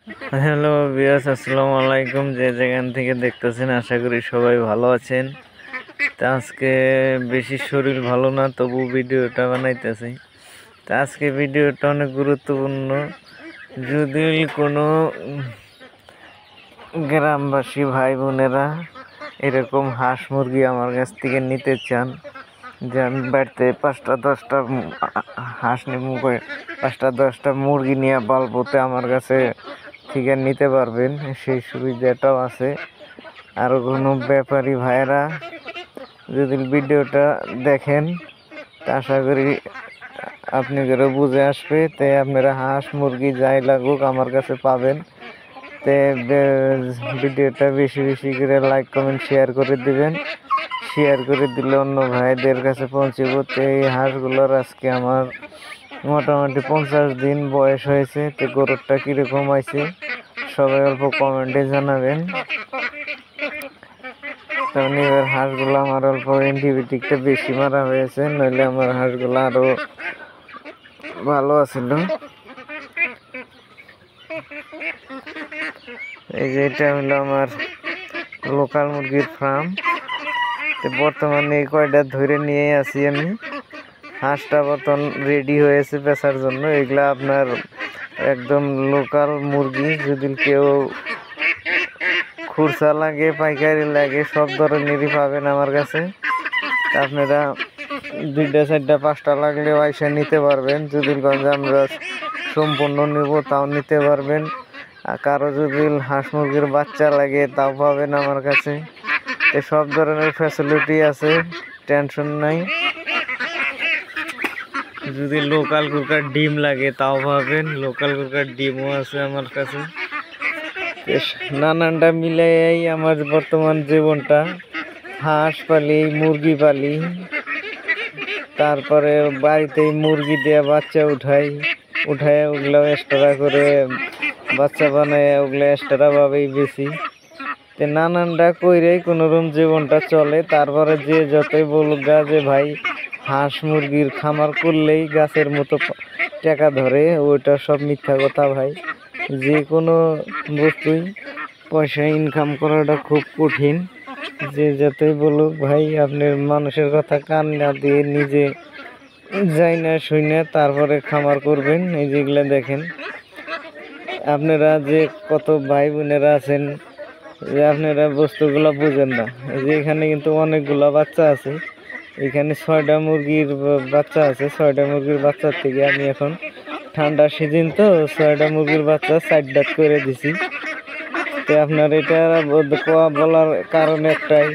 Hello viewers, আসসালামু আলাইকুম। যে যেখান থেকে দেখতেছেন আশা করি সবাই ভালো আছেন। তা আজকে বেশি শরীর ভালো না, তবু ভিডিওটা বানাইতেছি। তা আজকে ভিডিওটা অনেক গুরুত্বপূর্ণ। যদি কোনো গ্রামবাসী ভাই বোনেরা এরকম হাঁস মুরগি আমার কাছ থেকে নিতে চান, যে আমি বাড়িতে 5টা-10টা হাঁস নিব, 5টা-10টা মুরগি নিয়ে পালবোতে আমার কাছে থেকে নিতে পারবেন, সেই সুবিধাটাও আছে। আর কোনো ব্যাপারী ভাইরা যদি ভিডিওটা দেখেন, তা আশা করি আপনাদেরও বুঝে আসবে। তাই আপনারা হাঁস মুরগি যাই লাগুক আমার কাছে পাবেন। তে ভিডিওটা বেশি বেশি করে লাইক কমেন্ট শেয়ার করে দিবেন। শেয়ার করে দিলে অন্য ভাইদের কাছে পৌঁছব। তো এই হাঁসগুলোর আজকে আমার মোটামুটি 50 দিন বয়স হয়েছে। তো গরুরটা কীরকম আছে সবাই অল্প কমেন্টে জানাবেন। কারণ এবার হাঁসগুলো আমার অল্প অ্যান্টিবায়োটিকটা বেশি মারা হয়েছে, নইলে আমার হাঁসগুলো আরও ভালো আছিল। এই যে এটা হলো আমার লোকাল মুরগির ফার্ম। তো বর্তমানে এই কয়টা ধরে নিয়ে আসি আমি। হাঁসটা বর্তমান রেডি হয়েছে বেচার জন্য। এগুলা আপনার একদম লোকাল মুরগি। যদি কেউ খুরসা লাগে, পাইকারি লাগে, সব ধরনেরই পাবেন আমার কাছে। আপনারা 2টা, 4টা, 5টা লাগলেও আইসা নিতে পারবেন। যদি আমরা সম্পূর্ণ নিব তাও নিতে পারবেন। আর কারো যদি হাঁস মুরগির বাচ্চা লাগে তাও পাবেন আমার কাছে। সব ধরনের ফ্যাসিলিটি আছে, টেনশন নাই। যদি লোকাল কুকার ডিম লাগে তাও পাবেন, লোকাল কুকার ডিমও আছে আমার কাছে। নানানটা মিলাই আমার বর্তমান জীবনটা। হাঁস পালি, মুরগি পালি, তারপরে বাড়িতেই মুরগি দিয়ে বাচ্চা উঠায় ওগুলো এক্সট্রা করে বাচ্চা বানায়, ওগুলো এক্সট্রা ভাবেই বেশি। তো নানানটা কইরেই কোনোরকম জীবনটা চলে। তারপরে যে যতই বলুক গা যে ভাই হাঁস মুরগির খামার করলেই গাছের মতো টাকা ধরে, ওইটা সব মিথ্যা কথা ভাই। যে কোনো বস্তুই পয়সা ইনকাম করাটা খুব কঠিন। যে যতই বলুক ভাই, আপনার মানুষের কথা কান না দিয়ে নিজে যাই না শুই না তারপরে খামার করবেন। এই যেগুলো দেখেন, আপনারা যে কত ভাই বোনেরা আছেন যে আপনারা বস্তুগুলো বুঝেন না। এই যে এখানে কিন্তু অনেকগুলো বাচ্চা আছে। এখানে 6টা মুরগির বাচ্চা আছে। 6টা মুরগির বাচ্চার থেকে আমি এখন ঠান্ডা সিজন তো 6টা মুরগির বাচ্চা 4 দাঁত করে দিছি। তো আপনার এটা বলার কারণ একটাই,